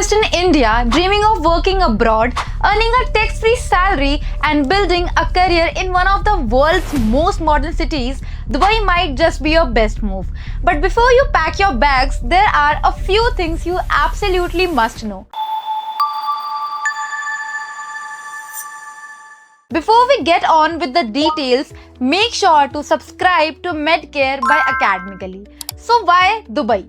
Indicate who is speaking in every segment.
Speaker 1: physiotherapist in India dreaming of working abroad, earning a tax-free salary and building a career in one of the world's most modern cities, Dubai might just be your best move. But before you pack your bags, there are a few things you absolutely must know. Before we get on with the details, make sure to subscribe to MedCare by Academically. So why Dubai?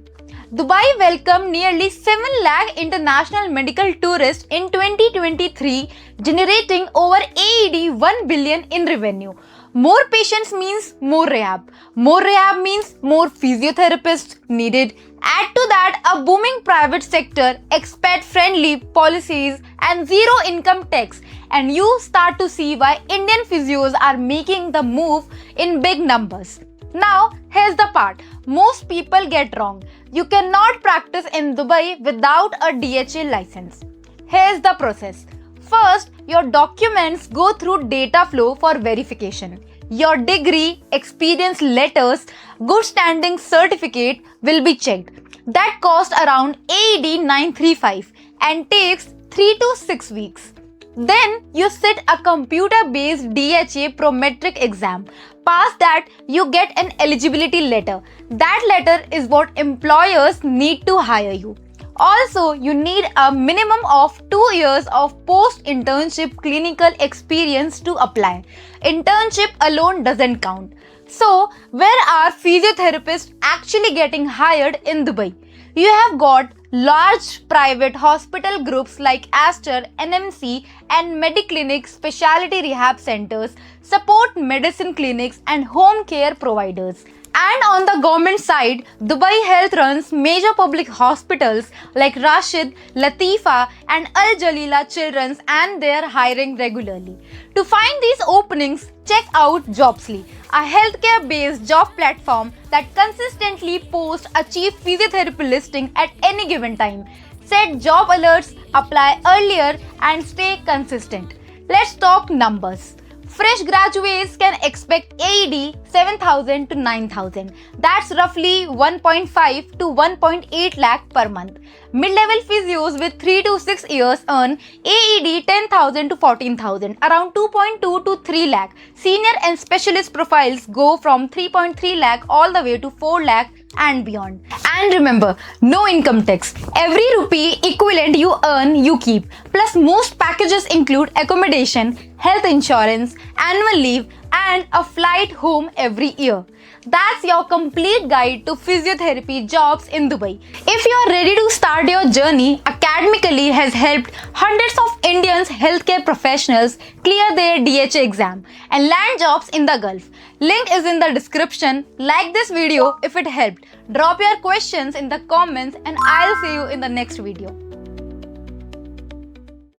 Speaker 1: Dubai welcomed nearly 7 lakh international medical tourists in 2023, generating over AED 1 billion in revenue. More patients means more rehab. More rehab means more physiotherapists needed. Add to that a booming private sector, expat-friendly policies and zero income tax, and you start to see why Indian physios are making the move in big numbers. Now, here's the part most people get wrong. You cannot practice in Dubai without a DHA license. Here's the process. First, your documents go through DataFlow for verification. Your degree, experience letters, good standing certificate will be checked. That costs around AED 935 and takes 3 to 6 weeks. Then you sit a computer-based DHA Prometric Exam. Pass that, you get an eligibility letter. That letter is what employers need to hire you. Also, you need a minimum of 2 years of post-internship clinical experience to apply. Internship alone doesn't count. So, where are physiotherapists actually getting hired in Dubai? You have got large private hospital groups like Aster, NMC and Mediclinic specialty rehab centers, support medicine clinics and home care providers. And on the government side, Dubai Health runs major public hospitals like Rashid, Latifa and Al Jalila Children's, and they're hiring regularly. To find these openings, check out Jobsly, a healthcare-based job platform that consistently posts a chief physiotherapy listing at any given time. Set job alerts, apply earlier and stay consistent. Let's talk numbers. Fresh graduates can expect AED 7,000 to 9,000. That's roughly 1.5 to 1.8 lakh per month. Mid-level physios with 3 to 6 years earn AED 10,000 to 14,000, around 2.2 to 3 lakh. Senior and specialist profiles go from 3.3 lakh all the way to 4 lakh and beyond. And remember, no income tax. Every rupee equivalent you earn, you keep. Plus, most packages include accommodation, health insurance, annual leave, and a flight home every year. That's your complete guide to physiotherapy jobs in Dubai. If you are ready to start your journey, Academically has helped hundreds of Indian healthcare professionals clear their DHA exam and land jobs in the Gulf. Link is in the description. Like this video if it helped. Drop your questions in the comments and I'll see you in the next video.